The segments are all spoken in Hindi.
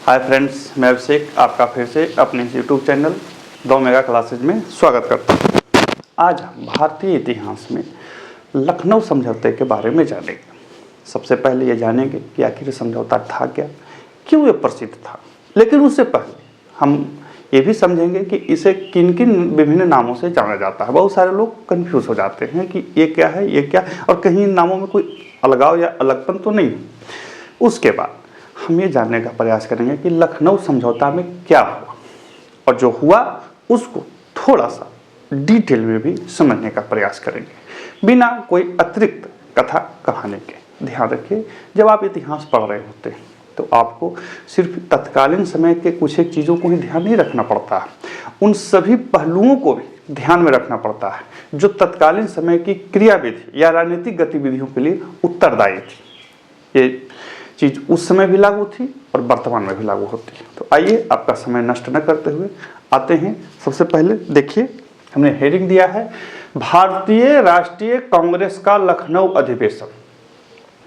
हाय फ्रेंड्स, मैं अभिषेक आपका फिर से अपने यूट्यूब चैनल 2 मेगा क्लासेज में स्वागत करता हूँ। आज हम भारतीय इतिहास में लखनऊ समझौते के बारे में जानेंगे। सबसे पहले ये जानेंगे कि आखिर समझौता था क्या, क्यों ये प्रसिद्ध था। लेकिन उससे पहले हम ये भी समझेंगे कि इसे किन किन विभिन्न नामों से जाना जाता है। बहुत सारे लोग कन्फ्यूज हो जाते हैं कि ये क्या है, ये क्या, और कहीं इन नामों में कोई अलगाव या अलगपन तो नहीं है। उसके बाद हम ये जानने का प्रयास करेंगे कि लखनऊ समझौता में क्या हुआ, और जो हुआ उसको थोड़ा सा डिटेल में भी समझने का प्रयास करेंगे बिना कोई अतिरिक्त कथा कहानी के। ध्यान रखिए, जब आप इतिहास पढ़ रहे होते हैं तो आपको सिर्फ तत्कालीन समय के कुछ एक चीज़ों को ही ध्यान नहीं रखना पड़ता है, उन सभी पहलुओं को भी ध्यान में रखना पड़ता है जो तत्कालीन समय की क्रियाविधि या राजनीतिक गतिविधियों के लिए उत्तरदायी थी। ये चीज़ उस समय भी लागू थी और वर्तमान में भी लागू होती है। तो आइए, आपका समय नष्ट न करते हुए आते हैं। सबसे पहले देखिए, हमने हेडिंग दिया है भारतीय राष्ट्रीय कांग्रेस का लखनऊ अधिवेशन।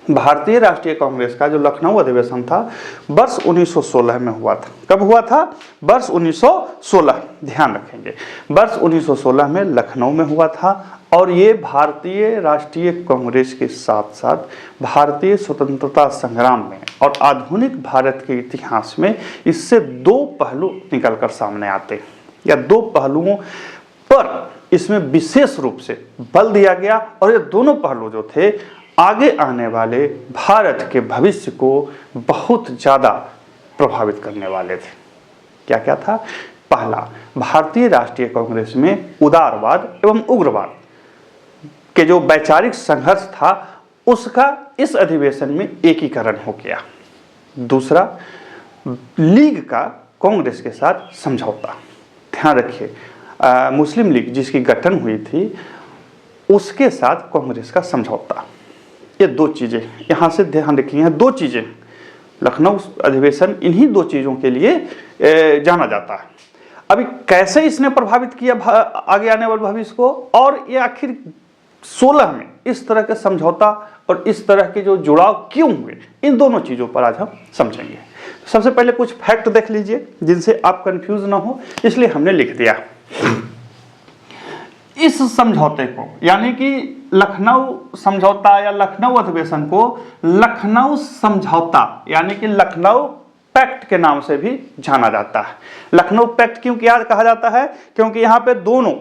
भारतीय राष्ट्रीय कांग्रेस का जो लखनऊ अधिवेशन था वर्ष 1916 में हुआ था। कब हुआ था? वर्ष 1916। ध्यान रखेंगे, वर्ष 1916 में लखनऊ में हुआ था। और ये भारतीय राष्ट्रीय कांग्रेस के साथ साथ भारतीय स्वतंत्रता संग्राम में और आधुनिक भारत के इतिहास में इससे दो पहलू निकलकर सामने आते हैं, या दो पहलुओं पर इसमें विशेष रूप से बल दिया गया। और ये दोनों पहलू जो थे आगे आने वाले भारत के भविष्य को बहुत ज़्यादा प्रभावित करने वाले थे। क्या क्या था? पहला, भारतीय राष्ट्रीय कांग्रेस में उदारवाद एवं उग्रवाद के जो वैचारिक संघर्ष था उसका इस अधिवेशन में एकीकरण हो गया। दूसरा, लीग का कांग्रेस के साथ समझौता। ध्यान रखिए, मुस्लिम लीग जिसकी गठन हुई थी उसके साथ कांग्रेस का समझौता। ये दो चीज़ें यहाँ से ध्यान रखिए, दो चीज़ें। लखनऊ अधिवेशन इन्हीं दो चीज़ों के लिए जाना जाता है। अभी कैसे इसने प्रभावित किया आगे आने वाले भविष्य को, और ये आखिर 16 में इस तरह के समझौता और इस तरह के जो जुड़ाव क्यों हुए, इन दोनों चीज़ों पर आज हम समझेंगे। सबसे पहले कुछ फैक्ट देख लीजिए जिनसे आप कंफ्यूज ना हो, इसलिए हमने लिख दिया। इस समझौते को, यानी कि लखनऊ समझौता या लखनऊ अधिवेशन को लखनऊ समझौता यानी कि लखनऊ पैक्ट के नाम से भी जाना जाता है। लखनऊ पैक्ट क्यों कहा जाता है? क्योंकि यहाँ पे दोनों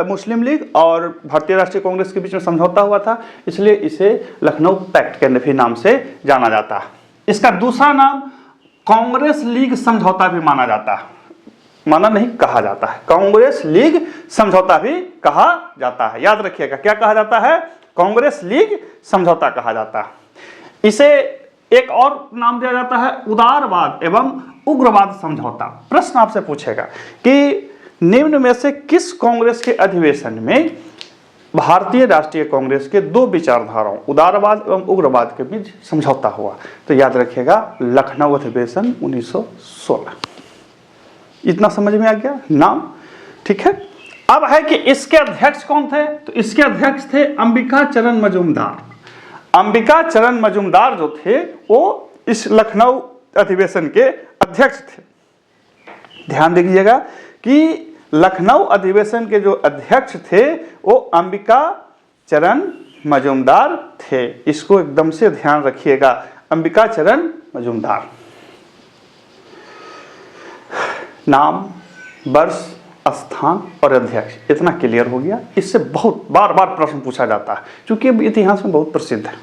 मुस्लिम लीग और भारतीय राष्ट्रीय कांग्रेस के बीच में समझौता हुआ था, इसलिए इसे लखनऊ पैक्ट के भी नाम से जाना जाता है। इसका दूसरा नाम कांग्रेस लीग समझौता भी माना जाता है, माना नहीं कहा जाता है, कांग्रेस लीग समझौता भी कहा जाता है। याद रखिएगा, क्या कहा जाता है? कांग्रेस लीग समझौता कहा जाता है। इसे एक और नाम दिया जाता है उदारवाद एवं उग्रवाद समझौता। प्रश्न आपसे पूछेगा कि निम्न में से किस कांग्रेस के अधिवेशन में भारतीय राष्ट्रीय कांग्रेस के दो विचारधाराओं उदारवाद एवं उग्रवाद के बीच समझौता हुआ? तो याद रखिएगा, लखनऊ अधिवेशन 1916। इतना समझ में आ गया नाम? ठीक है। अब है कि इसके अध्यक्ष कौन थे? तो इसके अध्यक्ष थे अंबिका चरण मजूमदार। अंबिका चरण मजूमदार जो थे वो इस लखनऊ अधिवेशन के अध्यक्ष थे। ध्यान दीजिएगा कि लखनऊ अधिवेशन के जो अध्यक्ष थे वो अंबिका चरण मजूमदार थे। इसको एकदम से ध्यान रखिएगा, अंबिका चरण मजूमदार। नाम, वर्ष, स्थान और अध्यक्ष, इतना क्लियर हो गया। इससे बहुत बार बार प्रश्न पूछा जाता है क्योंकि इतिहास में बहुत प्रसिद्ध है।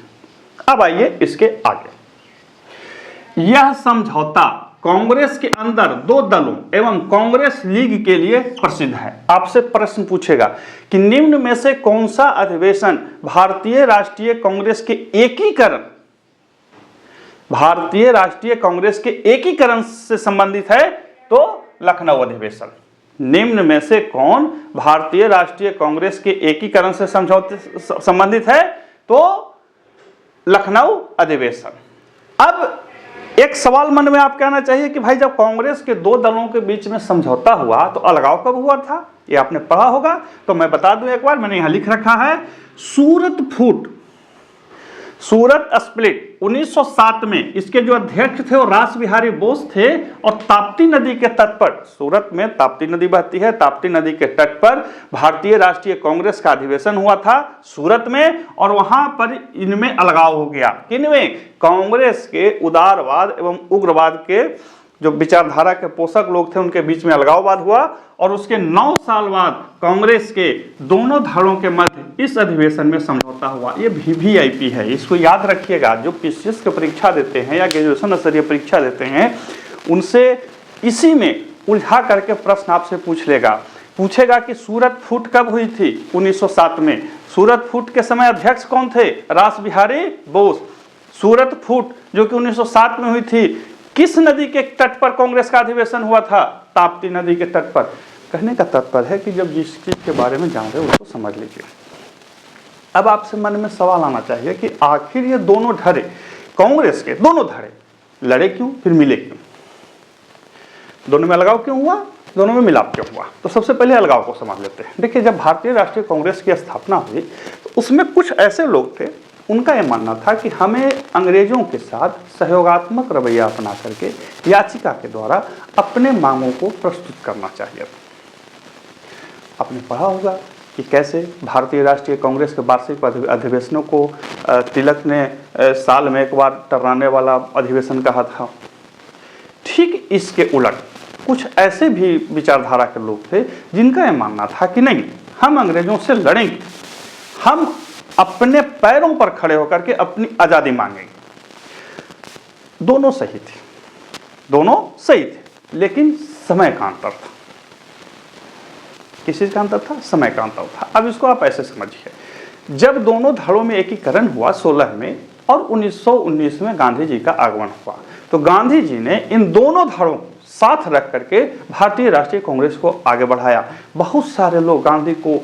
अब आइए इसके आगे। यह समझौता कांग्रेस के अंदर दो दलों एवं कांग्रेस लीग के लिए प्रसिद्ध है। आपसे प्रश्न पूछेगा कि निम्न में से कौन सा अधिवेशन भारतीय राष्ट्रीय कांग्रेस के एकीकरण से संबंधित है? तो लखनऊ अधिवेशन। निम्न में से कौन भारतीय राष्ट्रीय कांग्रेस के एकीकरण से संबंधित है? तो लखनऊ अधिवेशन। अब एक सवाल मन में आप कहना चाहिए कि भाई, जब कांग्रेस के दो दलों के बीच में समझौता हुआ तो अलगाव कब हुआ था? ये आपने पढ़ा होगा, तो मैं बता दूं एक बार, मैंने यहां लिख रखा है, सूरत फूट सूरत स्प्लिट 1907 में, इसके जो अध्यक्ष थे वो रास बिहारी बोस थे, और ताप्ती नदी के तट पर, सूरत में ताप्ती नदी बहती है, ताप्ती नदी के तट पर भारतीय राष्ट्रीय कांग्रेस का अधिवेशन हुआ था सूरत में, और वहां पर इनमें अलगाव हो गया। किनमें? कांग्रेस के उदारवाद एवं उग्रवाद के जो विचारधारा के पोषक लोग थे उनके बीच में अलगाववाद हुआ, और उसके 9 साल बाद कांग्रेस के दोनों धड़ों के मध्य इस अधिवेशन में समझौता हुआ। ये VVIP है, इसको याद रखिएगा। जो PCS की परीक्षा देते हैं या ग्रेजुएशन स्तरीय परीक्षा देते हैं, उनसे इसी में उलझा करके प्रश्न आपसे पूछेगा कि सूरत फूट कब हुई थी? 1907 में। सूरत फूट के समय अध्यक्ष कौन थे? रास बिहारी बोस। सूरत फूट जो कि 1907 में हुई थी, किस नदी के तट पर कांग्रेस का अधिवेशन हुआ था? ताप्ती नदी के तट पर। कहने का तात्पर्य है कि जब जिस चीज के बारे में जान रहे हो उसको समझ लीजिए। अब आपसे मन में सवाल आना चाहिए कि आखिर ये दोनों धड़े, कांग्रेस के दोनों धड़े लड़े क्यों, फिर मिले क्यों? दोनों में अलगाव क्यों हुआ, दोनों में मिलाप क्यों हुआ? तो सबसे पहले अलगाव को समझ लेते हैं। देखिए, जब भारतीय राष्ट्रीय कांग्रेस की स्थापना हुई तो उसमें कुछ ऐसे लोग थे, उनका यह मानना था कि हमें अंग्रेजों के साथ सहयोगात्मक रवैया अपना करके याचिका के द्वारा अपने मांगों को प्रस्तुत करना चाहिए। आपने पढ़ा होगा कि कैसे भारतीय राष्ट्रीय कांग्रेस के वार्षिक अधिवेशनों को तिलक ने साल में एक बार टर्राने वाला अधिवेशन कहा था। ठीक इसके उलट कुछ ऐसे भी विचारधारा के लोग थे जिनका यह मानना था कि नहीं, हम अंग्रेजों से लड़ेंगे, हम अपने पैरों पर खड़े होकर के अपनी आजादी मांगेंगे। दोनों सही थे, लेकिन समय का अंतर था। किस चीज का अंतर था? समय का अंतर था। अब इसको आप ऐसे समझिए, जब दोनों धड़ों में एकीकरण हुआ 16 में और 1919 में गांधी जी का आगमन हुआ, तो गांधी जी ने इन दोनों धड़ों साथ रख करके भारतीय राष्ट्रीय कांग्रेस को आगे बढ़ाया। बहुत सारे लोग गांधी को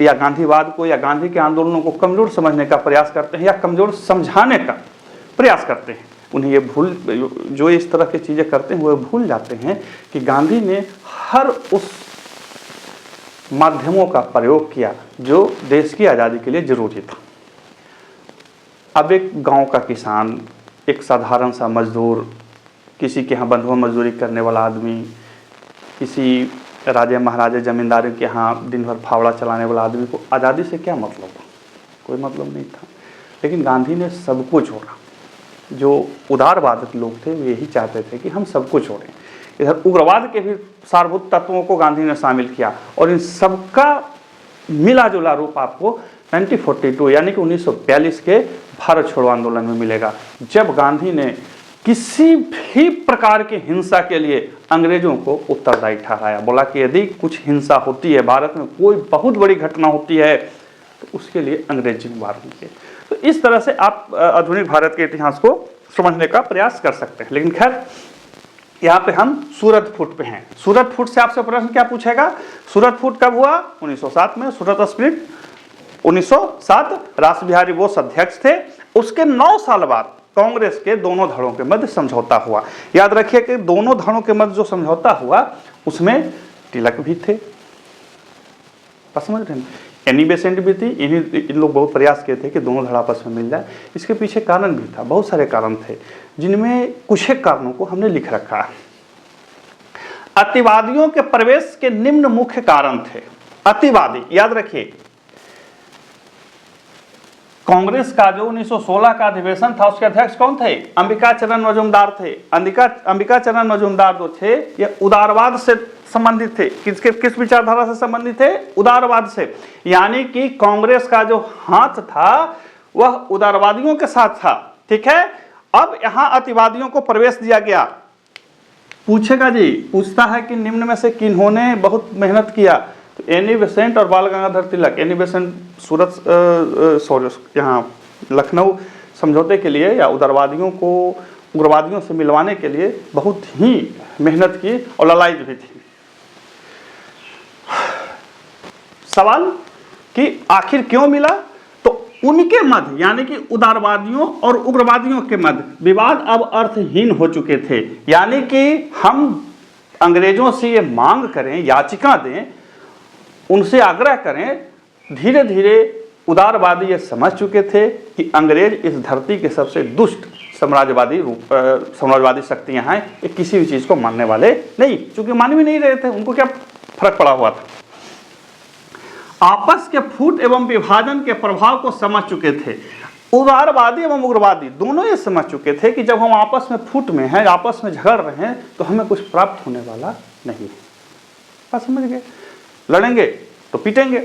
या गांधीवाद को या गांधी के आंदोलनों को कमजोर समझने का प्रयास करते हैं या कमजोर समझाने का प्रयास करते हैं। उन्हें ये जो इस तरह की चीजें करते हैं वो भूल जाते हैं कि गांधी ने हर उस माध्यमों का प्रयोग किया जो देश की आज़ादी के लिए जरूरी था। अब एक गांव का किसान, एक साधारण सा मजदूर, किसी के यहाँ बंधुआ मजदूरी करने वाला आदमी, किसी राजे महाराजे जमींदारों के यहाँ दिन भर फावड़ा चलाने वाला आदमी को आज़ादी से क्या मतलब था? कोई मतलब नहीं था। लेकिन गांधी ने सबको छोड़ा। जो उदारवाद लोग थे वो यही चाहते थे कि हम सबको छोड़ें। इधर उग्रवाद के भी सारभूत तत्वों को गांधी ने शामिल किया, और इन सबका मिला जुला रूप आपको 1942 यानी कि 1942 के भारत छोड़ो आंदोलन में मिलेगा, जब गांधी ने किसी भी प्रकार की हिंसा के लिए अंग्रेजों को उत्तरदायी ठहराया। बोला कि यदि कुछ हिंसा होती है, भारत में कोई बहुत बड़ी घटना होती है, तो उसके लिए अंग्रेज जिम्मेदार होंगे। तो इस तरह से आप आधुनिक भारत के इतिहास को समझने का प्रयास कर सकते हैं। लेकिन खैर, यहाँ पे हम सूरत फूट पे हैं। सूरत फूट से आपसे प्रश्न क्या पूछेगा? सूरत फूट कब हुआ? 1907 में। सूरत स्प्लिट 1907, रास बिहारी बोस अध्यक्ष थे। उसके 9 साल बाद कांग्रेस के दोनों धड़ों के मध्य समझौता हुआ। याद रखिए कि दोनों धड़ों के मध्य जो समझौता हुआ उसमें तिलक भी थे। समझ रहे हैं? एनी बेसेंट भी थी। इन लोग बहुत प्रयास किए थे कि दोनों धड़ा आपस में मिल जाए। इसके पीछे कारण भी था, बहुत सारे कारण थे, जिनमें कुछ एक कारणों को हमने लिख रखा है। अतिवादियों के प्रवेश के निम्न मुख्य कारण थे। अतिवादी, याद रखिए, कांग्रेस का जो 1916 का अधिवेशन था उसके अध्यक्ष कौन थे? अंबिका चरण मजूमदार थे। अंबिका चरण मजूमदार जो थे ये उदारवाद से संबंधित थे। किस विचारधारा से संबंधित थे? उदारवाद से। यानी कि कांग्रेस का जो हाथ था वह उदारवादियों के साथ था। ठीक है। अब यहां अतिवादियों को प्रवेश दिया गया। पूछेगा जी, पूछता है कि निम्न में से किन्होंने बहुत मेहनत किया? तो एनी बेसेंट और बाल गंगाधर तिलक। एनी बेसेंट यहाँ लखनऊ समझौते के लिए या उदारवादियों को उग्रवादियों से मिलवाने के लिए बहुत ही मेहनत की और ललायत भी थी। सवाल कि आखिर क्यों मिला? तो उनके मध्य यानी कि उदारवादियों और उग्रवादियों के मध्य विवाद अब अर्थहीन हो चुके थे। यानी कि हम अंग्रेजों से ये मांग करें, याचिका दें, उनसे आग्रह करें, धीरे धीरे उदारवादी ये समझ चुके थे कि अंग्रेज इस धरती के सबसे दुष्ट साम्राज्यवादी शक्तियां हैं, ये किसी भी चीज को मानने वाले नहीं, चूंकि मान भी नहीं रहे थे, उनको क्या फर्क पड़ा हुआ था। आपस के फूट एवं विभाजन के प्रभाव को समझ चुके थे। उदारवादी एवं उग्रवादी दोनों ये समझ चुके थे कि जब हम आपस में फूट में हैं, आपस में झगड़ रहे हैं, तो हमें कुछ प्राप्त होने वाला नहीं है। बात समझ गए? लड़ेंगे तो पीटेंगे।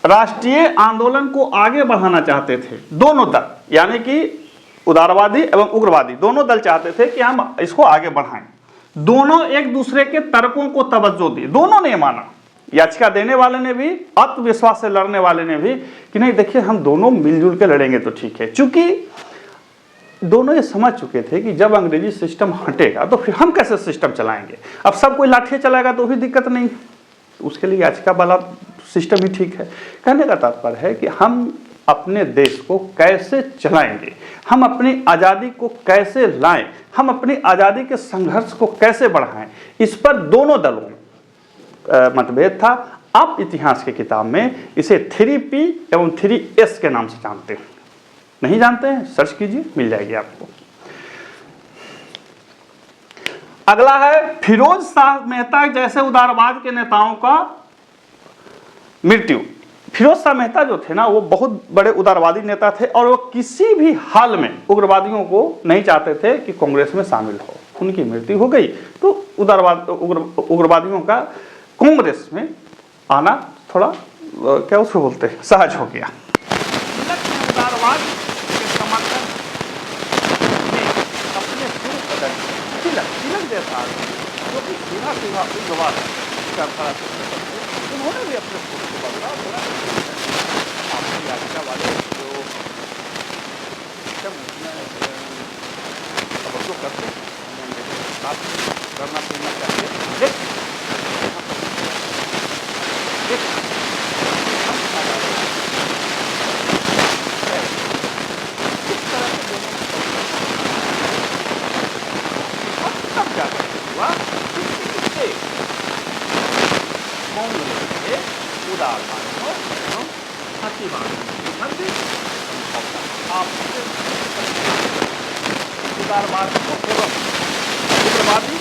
राष्ट्रीय आंदोलन को आगे बढ़ाना चाहते थे दोनों दल, यानी कि उदारवादी एवं उग्रवादी दोनों दल चाहते थे कि हम इसको आगे बढ़ाएं। दोनों एक दूसरे के तर्कों को तवज्जो दी, दोनों ने माना, याचिका देने वाले ने भी, आत्मविश्वास से लड़ने वाले ने भी, कि नहीं देखिए हम दोनों मिलजुल के लड़ेंगे तो ठीक है। चूंकि दोनों ये समझ चुके थे कि जब अंग्रेजी सिस्टम हटेगा तो फिर हम कैसे सिस्टम चलाएंगे। अब सब कोई लाठी चलाएगा तो भी दिक्कत नहीं, उसके लिए याचिका वाला सिस्टम ही ठीक है। कहने का तात्पर्य है कि हम अपने देश को कैसे चलाएंगे, हम अपनी आज़ादी को कैसे लाएं, हम अपनी आज़ादी के संघर्ष को कैसे बढ़ाएं, इस पर दोनों दलों में मतभेद था। आप इतिहास की किताब में इसे 3P एवं 3S के नाम से जानते हैं। नहीं जानते हैं, सर्च कीजिए, मिल जाएगी आपको। अगला है फिरोज शाह मेहता जैसे उदारवाद के नेताओं का मृत्यु। फिरोज शाह मेहता जो थे ना, वो बहुत बड़े उदारवादी नेता थे और वो किसी भी हाल में उग्रवादियों को नहीं चाहते थे कि कांग्रेस में शामिल हो। उनकी मृत्यु हो गई तो उग्रवादियों का कांग्रेस में आना थोड़ा क्या उसको बोलते हैं, सहज हो गया। उदारवाद के समर्थन में अपने तिलक जैसा जो कि सीधा उग्रवाद करता था, उन्होंने भी अपने सुर को बदला। थोड़ा आपकी याचिका वाले जो तवज्जो करते हैं करना पड़ना चाहिए, लेकिन उदारवाद एवं उग्रवादी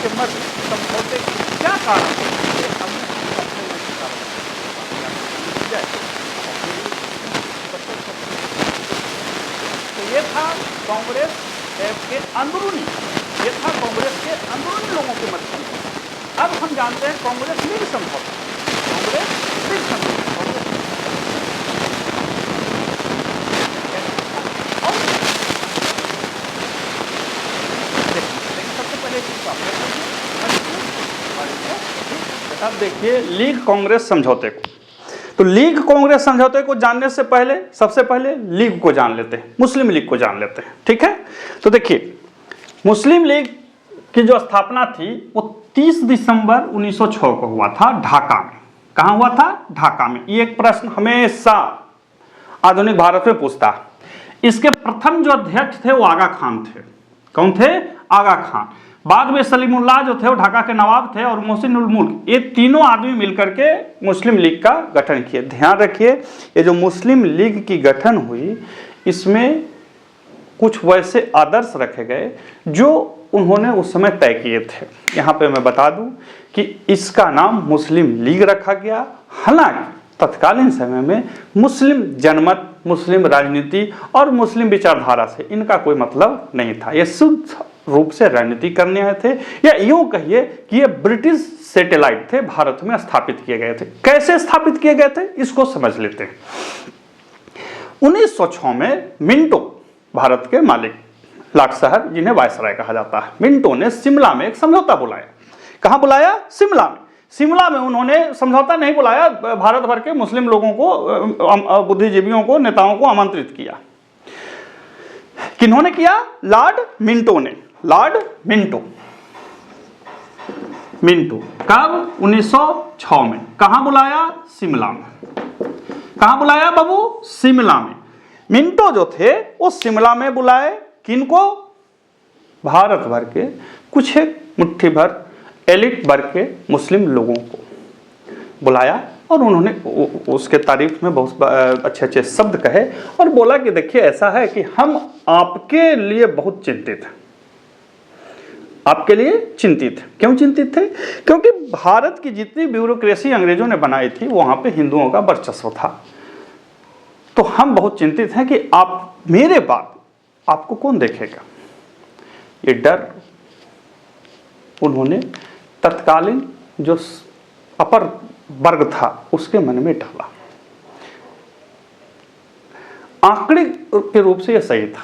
के मध्य समझौते के क्या कारण है, तो ये था कांग्रेस के अंदरूनी, ये था कांग्रेस के अंदरूनी लोगों के मध्य समझौता। अब हम जानते हैं कांग्रेस लीग समझौता, कांग्रेस लीग समझौता। अब देखिए लीग कांग्रेस समझौते को, तो लीग कांग्रेस समझौते को जानने से पहले सबसे पहले लीग को जान लेते हैं, मुस्लिम लीग को जान लेते हैं। ठीक है, तो देखिए मुस्लिम लीग की जो स्थापना थी वो 30 दिसंबर 1906 को हुआ था ढाका में। कहाँ हुआ था? ढाका में। ये एक प्रश्न हमेशा आधुनिक भारत में पूछता है। इसके प्रथम जो अध्यक्ष थे वो आगा खान थे। कौन थे? आगा खान। बाद में सलीमुल्लाह जो थे वो ढाका के नवाब थे और मोहसिन उल मुल्क, ये तीनों आदमी मिलकर के मुस्लिम लीग का गठन किए। ध्यान रखिए, ये जो मुस्लिम लीग की गठन हुई इसमें कुछ वैसे आदर्श रखे गए जो उन्होंने उस समय तय किए थे। यहाँ पे मैं बता दूं कि इसका नाम मुस्लिम लीग रखा गया। हालांकि तत्कालीन समय में मुस्लिम जनमत, मुस्लिम राजनीति और मुस्लिम विचारधारा से इनका कोई मतलब नहीं था। ये शुद्ध रूप से राजनीति करने आए थे, या यूं कहिए कि ये ब्रिटिश सैटेलाइट थे, भारत में स्थापित किए गए थे। कैसे स्थापित किए गए थे इसको समझ लेते हैं। 1906 में मिंटो, भारत के मालिक लाट साहब जिन्हें वायसराय कहा जाता है, मिंटो ने शिमला में एक समझौता बुलाया। कहाँ बुलाया? शिमला में। शिमला में उन्होंने समझौता नहीं बुलाया, भारत भर के मुस्लिम लोगों को, बुद्धिजीवियों को, नेताओं को आमंत्रित किया। किन्होंने किया? लॉर्ड मिंटो ने। लॉर्ड मिंटो, मिंटो कब? 1906 में। कहाँ बुलाया? शिमला में। कहाँ बुलाया बाबू? शिमला में। मिंटो जो थे वो शिमला में बुलाए। किनको? भारत भर के कुछ एक मुट्ठी भर एलिट वर्ग के मुस्लिम लोगों को बुलाया और उन्होंने उसके तारीफ में बहुत अच्छे अच्छे शब्द कहे और बोला कि देखिए ऐसा है कि हम आपके लिए बहुत चिंतित हैं, आपके लिए चिंतित हैं। क्यों चिंतित थे? क्योंकि भारत की जितनी ब्यूरोक्रेसी अंग्रेजों ने बनाई थी वहां पे हिंदुओं का वर्चस्व था। तो हम बहुत चिंतित हैं कि आप मेरे बाद आपको कौन देखेगा। ये डर उन्होंने तत्कालीन जो अपर वर्ग था उसके मन में डाला। आंकड़े के रूप से यह सही था,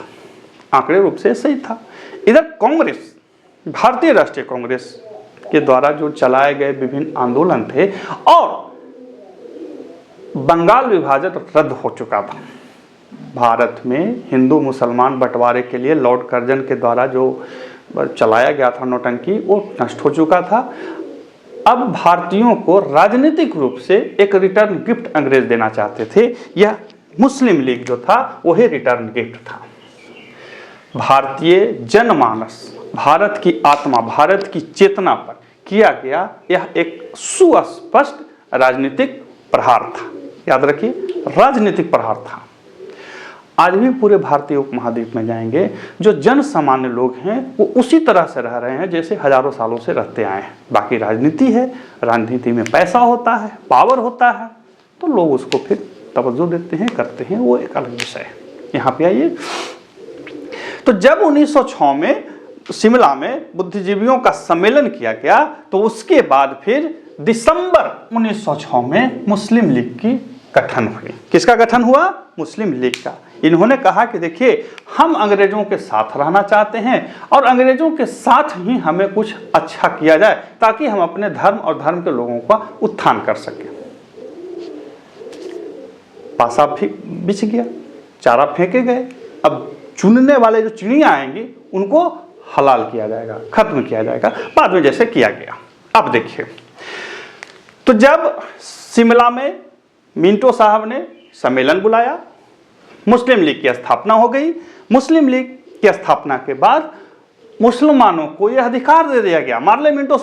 आंकड़े रूप से सही था। इधर कांग्रेस, भारतीय राष्ट्रीय कांग्रेस के द्वारा जो चलाए गए विभिन्न आंदोलन थे और बंगाल विभाजन रद्द हो चुका था। भारत में हिंदू मुसलमान बंटवारे के लिए लॉर्ड कर्जन के द्वारा जो चलाया गया था नौटंकी, वो नष्ट हो चुका था। अब भारतीयों को राजनीतिक रूप से एक रिटर्न गिफ्ट अंग्रेज देना चाहते थे। यह मुस्लिम लीग जो था वही रिटर्न गिफ्ट था। भारतीय जनमानस, भारत की आत्मा, भारत की चेतना पर किया गया यह एक सुस्पष्ट राजनीतिक प्रहार था। याद रखिए, राजनीतिक प्रहार था। आज भी पूरे भारतीय उपमहाद्वीप में जाएंगे, जो जन सामान्य लोग हैं वो उसी तरह से रह रहे हैं जैसे हजारों सालों से रहते आए हैं। बाकी राजनीति है, राजनीति में पैसा होता है, पावर होता है, तो लोग उसको फिर तवज्जो देते हैं, करते हैं, वो एक अलग विषय है। यहाँ पे आइए, तो जब 1906 में शिमला में बुद्धिजीवियों का सम्मेलन किया गया तो उसके बाद फिर दिसंबर 1906 में मुस्लिम लीग की गठन हुई। किसका गठन हुआ? मुस्लिम लीग का। इन्होंने कहा कि देखिए, हम अंग्रेजों के साथ रहना चाहते हैं और अंग्रेजों के साथ ही हमें कुछ अच्छा किया जाए ताकि हम अपने धर्म और धर्म के लोगों का उत्थान कर सकें। पासा बिछ गया, चारा फेंके गए। अब चुनने वाले जो चिड़ियां आएंगी उनको हलाल किया जाएगा, खत्म किया जाएगा, बाद में जैसे किया गया। अब देखिए, तो जब शिमला में मिंटो साहब ने सम्मेलन बुलाया, मुस्लिम लीग की स्थापना हो गई। मुस्लिम लीग की स्थापना के बाद मुसलमानों को यह अधिकार दे दिया गया, मार्ले मिंटो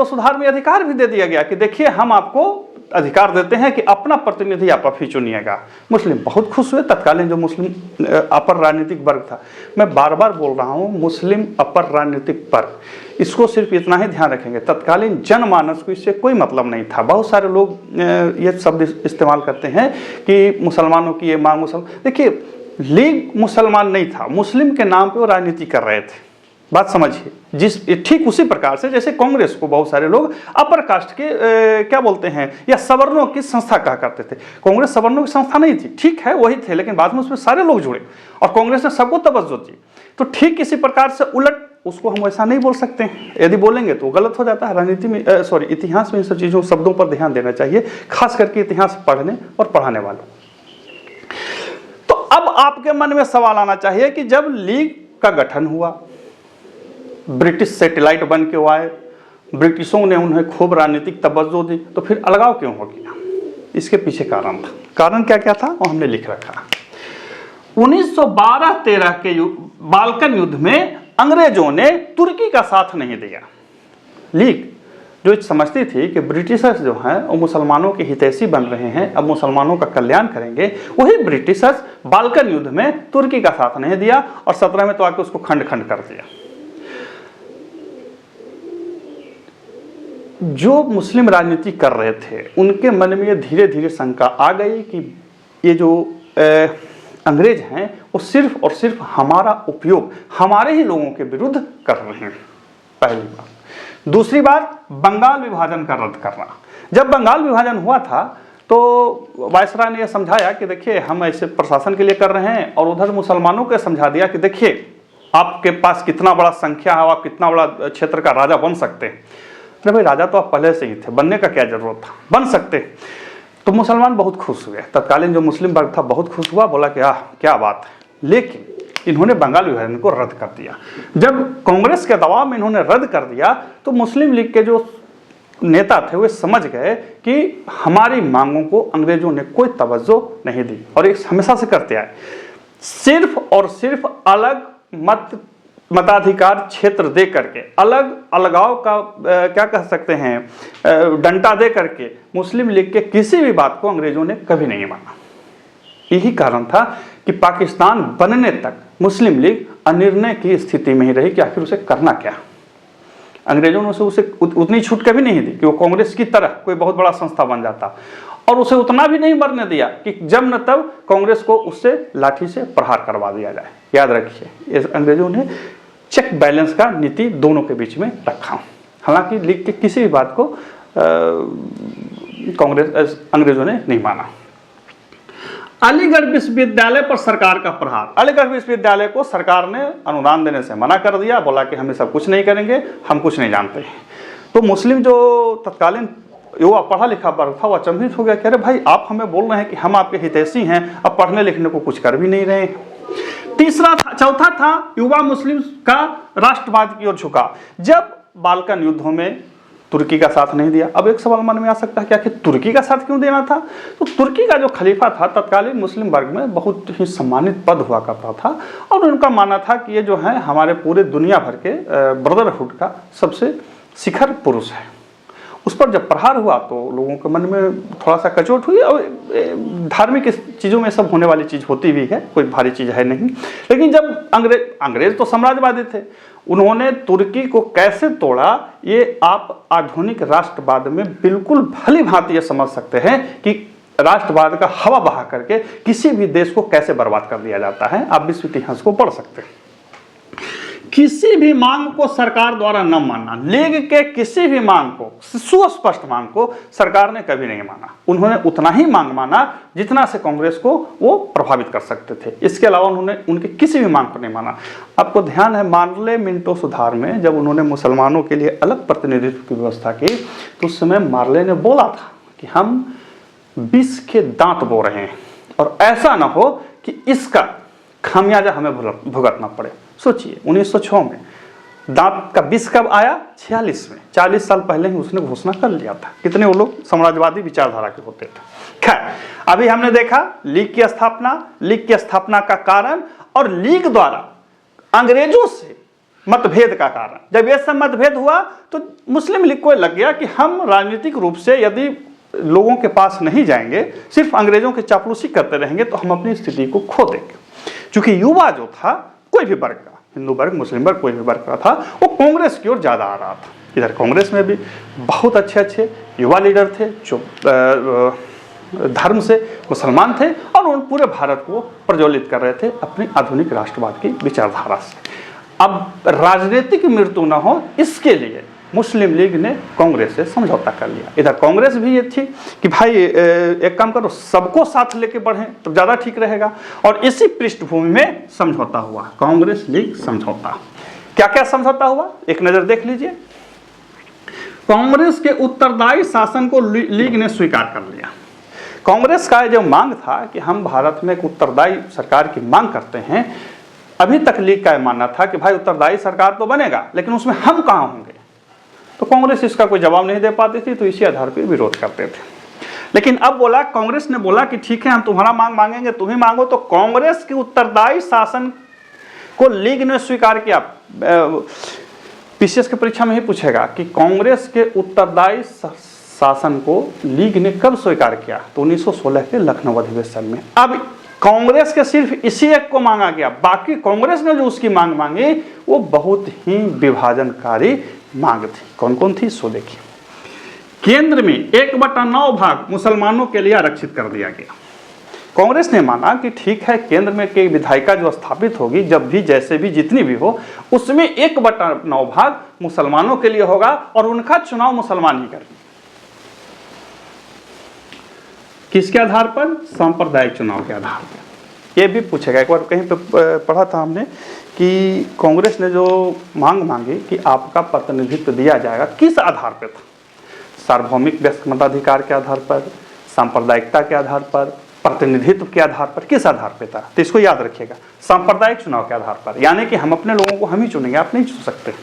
सुधार में अधिकार भी दे दिया गया कि देखिए, हम आपको अधिकार देते हैं कि अपना प्रतिनिधि आप ही चुनिएगा। मुस्लिम बहुत खुश हुए। तत्कालीन जो मुस्लिम अपर राजनीतिक वर्ग था, मैं बार बार बोल रहा हूँ, मुस्लिम अपर राजनीतिक वर्ग, इसको सिर्फ इतना ही ध्यान रखेंगे, तत्कालीन जनमानस को इससे कोई मतलब नहीं था। बहुत सारे लोग ये शब्द इस्तेमाल करते हैं कि मुसलमानों की ये मांग, मुसलमान, देखिए लीग मुसलमान नहीं था, मुस्लिम के नाम पे वो राजनीति कर रहे थे। बात समझिए, जिस ठीक उसी प्रकार से जैसे कांग्रेस को बहुत सारे लोग अपर कास्ट के क्या बोलते हैं या सवर्णों की संस्था कहा करते थे। कांग्रेस सवर्णों की संस्था नहीं थी, ठीक है वही थे, लेकिन बाद में उसमें सारे लोग जुड़े और कांग्रेस ने सबको तवज्जो दी। तो ठीक इसी प्रकार से उलट उसको हम वैसा नहीं बोल सकते हैं, यदि बोलेंगे तो गलत हो जाता है। राजनीति में इतिहास में इन सब चीज़ों शब्दों पर ध्यान देना चाहिए, खास करके इतिहास पढ़ने और पढ़ाने वालों। तो अब आपके मन में सवाल आना चाहिए कि जब लीग का गठन हुआ, ब्रिटिश सैटेलाइट बन के वो आए, ब्रिटिशों ने उन्हें खूब राजनीतिक तवज्जो दी, तो फिर अलगाव क्यों हो गया? इसके पीछे कारण था। कारण क्या क्या था वो हमने लिख रखा। 1912-13 के बाल्कन युद्ध में अंग्रेजों ने तुर्की का साथ नहीं दिया। लीग जो समझती थी कि ब्रिटिशर्स जो हैं वो मुसलमानों के हितैषी बन रहे हैं, अब मुसलमानों का कल्याण करेंगे, वही ब्रिटिशर्स बाल्कन युद्ध में तुर्की का साथ नहीं दिया और 17 में तो आके उसको खंड खंड कर दिया। जो मुस्लिम राजनीति कर रहे थे उनके मन में ये धीरे धीरे शंका आ गई कि ये जो अंग्रेज हैं वो सिर्फ और सिर्फ हमारा उपयोग हमारे ही लोगों के विरुद्ध कर रहे हैं, पहली बात। दूसरी बात, बंगाल विभाजन का रद्द करना। जब बंगाल विभाजन हुआ था तो वायसराय ने यह समझाया कि देखिए, हम ऐसे प्रशासन के लिए कर रहे हैं, और उधर मुसलमानों को समझा दिया कि देखिए, आपके पास कितना बड़ा संख्या है, आप कितना बड़ा क्षेत्र का राजा बन सकते हैं। अरे भाई, राजा तो आप पहले से ही थे, बनने का क्या जरूरत था, बन सकते। तो मुसलमान बहुत खुश हुए, तत्कालीन जो मुस्लिम वर्ग था बहुत खुश हुआ, बोला कि क्या बात है। लेकिन इन्होंने बंगाल विभाजन को रद्द कर दिया। जब कांग्रेस के दबाव में इन्होंने रद्द कर दिया तो मुस्लिम लीग के जो नेता थे वे समझ गए कि हमारी मांगों को अंग्रेजों ने कोई तवज्जो नहीं दी, और एक हमेशा से करते आए। सिर्फ और सिर्फ अलग मत मताधिकार क्षेत्र दे करके, अलग अलगाव का क्या कह सकते हैं, डंडा दे करके मुस्लिम लीग के किसी भी बात को अंग्रेजों ने कभी नहीं माना। यही कारण था कि पाकिस्तान बनने तक मुस्लिम लीग अनिर्णय की स्थिति में ही रही कि आखिर उसे करना क्या। अंग्रेजों ने उसे उतनी छूट कभी नहीं दी कि वो कांग्रेस की तरह कोई बहुत बड़ा संस्था बन जाता, और उसे उतना भी नहीं मरने दिया कि जब न तब कांग्रेस को उससे लाठी से प्रहार करवा दिया जाए। याद रखिए, अंग्रेजों ने चेक बैलेंस का नीति दोनों के बीच में रखा। हालांकि लीग के किसी भी बात को अंग्रेजों ने नहीं माना। अलीगढ़ विश्वविद्यालय पर सरकार का प्रहार। अलीगढ़ विश्वविद्यालय को सरकार ने अनुदान देने से मना कर दिया, बोला कि हम ये सब कुछ नहीं करेंगे, हम कुछ नहीं जानते हैं। तो मुस्लिम जो तत्कालीन युवा पढ़ा लिखा वर्ग था वो अचंभित हो गया कि अरे भाई, आप हमें बोल रहे हैं कि हम आपके हितैषी हैं, अब पढ़ने लिखने को कुछ कर भी नहीं रहे। चौथा था युवा मुस्लिम का राष्ट्रवाद की ओर झुका। जब बाल्कन युद्धों में तुर्की का साथ नहीं दिया। अब एक सवाल मन में आ सकता है कि आखिर तुर्की का साथ क्यों देना था। तो तुर्की का जो खलीफा था तत्कालीन मुस्लिम वर्ग में बहुत ही सम्मानित पद हुआ करता था, और उनका मानना था कि ये जो है हमारे पूरे दुनिया भर के ब्रदरहुड का सबसे शिखर पुरुष है। उस पर जब प्रहार हुआ तो लोगों के मन में थोड़ा सा कचोट हुई, और धार्मिक चीज़ों में सब होने वाली चीज़ होती भी है, कोई भारी चीज़ है नहीं। लेकिन जब अंग्रेज तो साम्राज्यवादी थे, उन्होंने तुर्की को कैसे तोड़ा, ये आप आधुनिक राष्ट्रवाद में बिल्कुल भली भांति ये समझ सकते हैं कि राष्ट्रवाद का हवा बहा करके किसी भी देश को कैसे बर्बाद कर दिया जाता है। आप विश्व इतिहास को पढ़ सकते हैं। किसी भी मांग को सरकार द्वारा न मानना। लीग के किसी भी मांग को, सुस्पष्ट मांग को सरकार ने कभी नहीं माना। उन्होंने उतना ही मांग माना जितना से कांग्रेस को वो प्रभावित कर सकते थे। इसके अलावा उन्होंने उनकी किसी भी मांग को नहीं माना। आपको ध्यान है, मार्ले मिंटो सुधार में जब उन्होंने मुसलमानों के लिए अलग प्रतिनिधित्व की व्यवस्था की, तो उस समय मार्ले ने बोला था कि हम विष के दांत बो रहे हैं, और ऐसा ना हो कि इसका खामियाजा हमें भुगतना पड़े। सोचिए, 1906 में दांत का विष कब आया? 46 में। 40 साल पहले ही उसने घोषणा कर लिया था। कितने वो लोग साम्राज्यवादी विचारधारा के होते थे। खैर, अभी हमने देखा लीग की स्थापना का कारण और लीग द्वारा अंग्रेजों से मतभेद का कारण। जब यह सब मतभेद हुआ तो मुस्लिम लीग को लग गया कि हम राजनीतिक रूप से यदि लोगों के पास नहीं जाएंगे, सिर्फ अंग्रेजों की चापलूसी करते रहेंगे, तो हम अपनी स्थिति को खो देंगे। क्योंकि युवा जो था, कोई भी वर्ग का, हिंदू वर्ग, मुस्लिम वर्ग, कोई भी वर्ग का था, वो कांग्रेस की ओर ज़्यादा आ रहा था। इधर कांग्रेस में भी बहुत अच्छे अच्छे युवा लीडर थे जो धर्म से मुसलमान थे, और उन पूरे भारत को प्रज्वलित कर रहे थे अपनी आधुनिक राष्ट्रवाद की विचारधारा से। अब राजनीतिक मृत्यु न हो, इसके लिए मुस्लिम लीग ने कांग्रेस से समझौता कर लिया। इधर कांग्रेस भी ये थी कि भाई एक काम करो, सबको साथ लेके बढ़ें तो ज़्यादा ठीक रहेगा, और इसी पृष्ठभूमि में समझौता हुआ, कांग्रेस लीग समझौता। क्या क्या समझौता हुआ, एक नज़र देख लीजिए। कांग्रेस के उत्तरदायी शासन को लीग ने स्वीकार कर लिया। कांग्रेस का जो मांग था कि हम भारत में एक उत्तरदायी सरकार की मांग करते हैं, अभी तक लीग का मानना था कि भाई उत्तरदायी सरकार तो बनेगा, लेकिन उसमें हम कहाँ होंगे। तो कांग्रेस इसका कोई जवाब नहीं दे पाती थी, तो इसी आधार पर विरोध करते थे। लेकिन अब कांग्रेस ने बोला कि ठीक है, हम तुम्हारा मांग मांगेंगे, तुम ही मांगो। तो कांग्रेस के उत्तरदायी शासन को लीग ने स्वीकार किया। पीसीएस की परीक्षा में ही पूछेगा कि कांग्रेस के उत्तरदायी शासन को लीग ने कब स्वीकार किया, तो 1916 के लखनऊ अधिवेशन में। अब कांग्रेस के सिर्फ इसी एक को मांगा गया, बाकी कांग्रेस ने जो उसकी मांग मांगी वो बहुत ही विभाजनकारी मांग थी। कौन कौन थी, सो देखिए। केंद्र में 1/9 भाग मुसलमानों के लिए आरक्षित कर दिया गया। कांग्रेस ने माना कि ठीक है, केंद्र में की विधायिका जो स्थापित होगी, जब भी जैसे भी जितनी भी हो, उसमें 1/9 भाग मुसलमानों के लिए होगा, और उनका चुनाव मुसलमान ही करेंगे। किसके आधार पर? सांप्रदायिक चुनाव के आधार पर। यह भी पूछेगा, एक बार कहीं पे पढ़ा था हमने कि कांग्रेस ने जो मांग मांगी कि आपका प्रतिनिधित्व दिया जाएगा, किस आधार पर था? सार्वभौमिक व्यस्क मताधिकार के आधार पर, सांप्रदायिकता के आधार पर, प्रतिनिधित्व के आधार पर, किस आधार पर था? तो इसको याद रखिएगा, सांप्रदायिक चुनाव के आधार पर, यानी कि हम अपने लोगों को हम ही चुनेंगे, आप नहीं चुन सकते।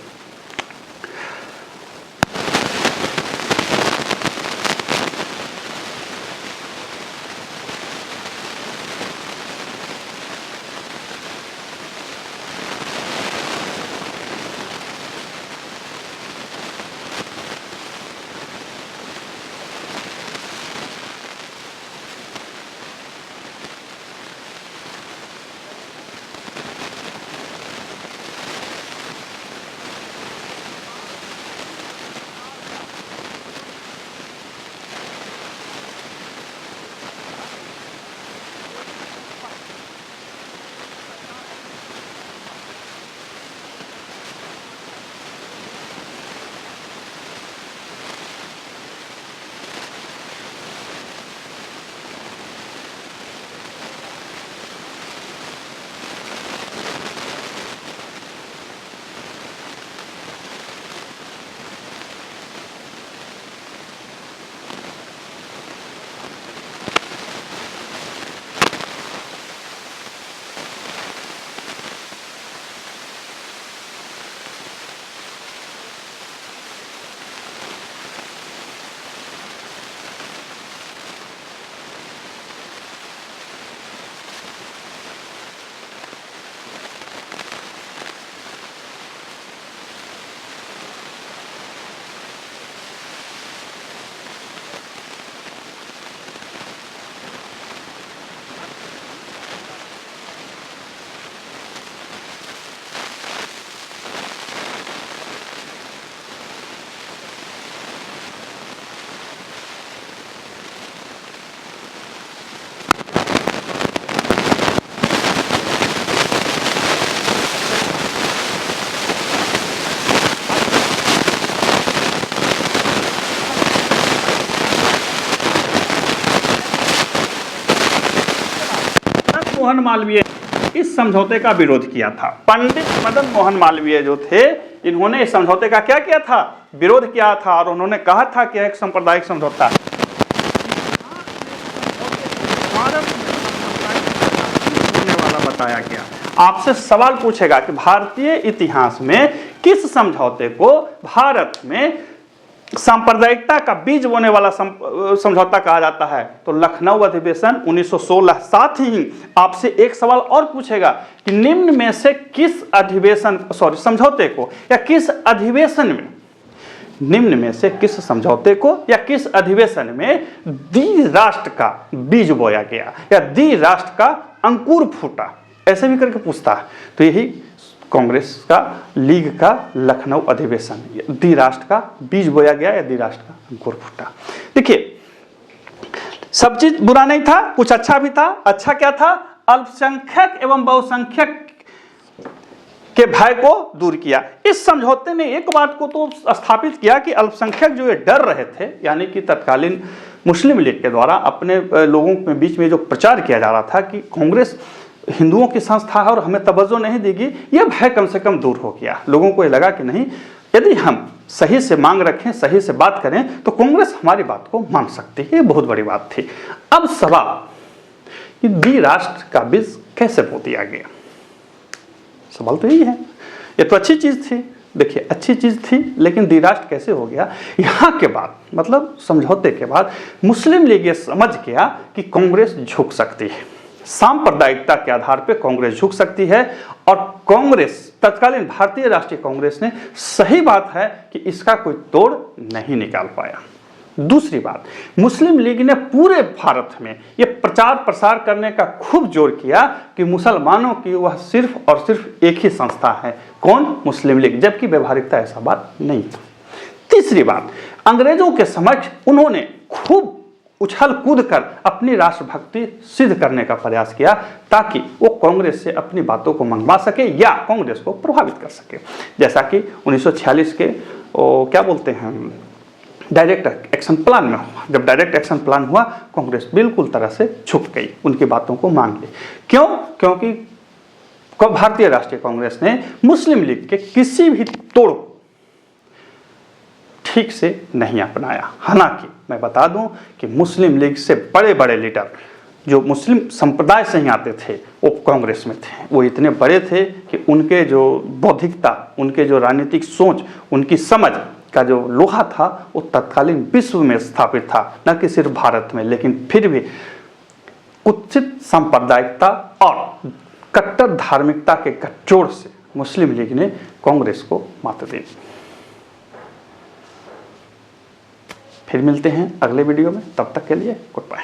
मोहन मालवीय इस समझौते का विरोध किया था। पंडित मदन मोहन मालवीय जो थे, इन्होंने इस समझौते का क्या किया था? विरोध किया था, और उन्होंने कहा था कि एक सांप्रदायिक समझौता है। बताया गया। आपसे सवाल पूछेगा कि भारतीय इतिहास में किस समझौते को भारत में सांप्रदायिकता का बीज बोने वाला समझौता कहा जाता है? तो लखनऊ अधिवेशन 1916। साथ ही आपसे एक सवाल और पूछेगा कि निम्न में से किस समझौते को या किस अधिवेशन में, निम्न में से किस समझौते को या किस अधिवेशन में द्विराष्ट्र का बीज बोया गया या द्विराष्ट्र का अंकुर फूटा? ऐसे भी करके पूछता है। तो यही कांग्रेस का, लीग का लखनऊ अधिवेशन, द्विराष्ट्र का बीज बोया गया या द्विराष्ट्र का अंकुर फूटा। देखिए, सब चीज बुरा नहीं था, कुछ अच्छा भी था। अच्छा क्या था? अल्पसंख्यक एवं बहुसंख्यक के भय को दूर किया। इस समझौते ने एक बात को तो स्थापित किया कि अल्पसंख्यक जो ये डर रहे थे, यानी कि तत्कालीन मुस्लिम लीग के द्वारा अपने लोगों के बीच में जो प्रचार किया जा रहा था कि कांग्रेस हिंदुओं की संस्था है और हमें तवज्जो नहीं देगी, यह भय कम से कम दूर हो गया। लोगों को ये लगा कि नहीं, यदि हम सही से मांग रखें, सही से बात करें, तो कांग्रेस हमारी बात को मान सकती है। ये बहुत बड़ी बात थी। अब सवाल कि द्विराष्ट्र का बीज कैसे बो दिया गया? सवाल तो यही है। ये तो अच्छी चीज थी, देखिए अच्छी चीज थी, लेकिन द्विराष्ट्र कैसे हो गया? यहाँ के बाद, मतलब समझौते के बाद मुस्लिम लीग ये समझ गया कि कांग्रेस झुक सकती है, सांप्रदायिकता के आधार पर कांग्रेस झुक सकती है। और कांग्रेस, तत्कालीन भारतीय राष्ट्रीय कांग्रेस ने, सही बात है कि इसका कोई तोड़ नहीं निकाल पाया। दूसरी बात, मुस्लिम लीग ने पूरे भारत में यह प्रचार प्रसार करने का खूब जोर किया कि मुसलमानों की वह सिर्फ और सिर्फ एक ही संस्था है। कौन? मुस्लिम लीग, जबकि व्यवहारिकता ऐसा बात नहीं था। तीसरी बात, अंग्रेजों के समक्ष उन्होंने खूब उछल कूद कर अपनी राष्ट्रभक्ति सिद्ध करने का प्रयास किया, ताकि वो कांग्रेस से अपनी बातों को मंगवा सके या कांग्रेस को प्रभावित कर सके। जैसा कि 1946 के क्या बोलते हैं, डायरेक्ट एक्शन प्लान में हुआ। जब डायरेक्ट एक्शन प्लान हुआ, कांग्रेस बिल्कुल तरह से झुक गई, उनकी बातों को मान ली। क्यों? क्योंकि भारतीय राष्ट्रीय कांग्रेस ने मुस्लिम लीग के किसी भी तोड़ ठीक से नहीं अपनाया। हालांकि मैं बता दूं कि मुस्लिम लीग से बड़े बड़े लीडर जो मुस्लिम संप्रदाय से ही आते थे, वो कांग्रेस में थे। वो इतने बड़े थे कि उनके जो बौद्धिकता, उनके जो राजनीतिक सोच, उनकी समझ का जो लोहा था, वो तत्कालीन विश्व में स्थापित था, न कि सिर्फ भारत में। लेकिन फिर भी उचित सांप्रदायिकता और कट्टर धार्मिकता के गठजोड़ से मुस्लिम लीग ने कांग्रेस को मात दी। फिर मिलते हैं अगले वीडियो में, तब तक के लिए गुड बाय।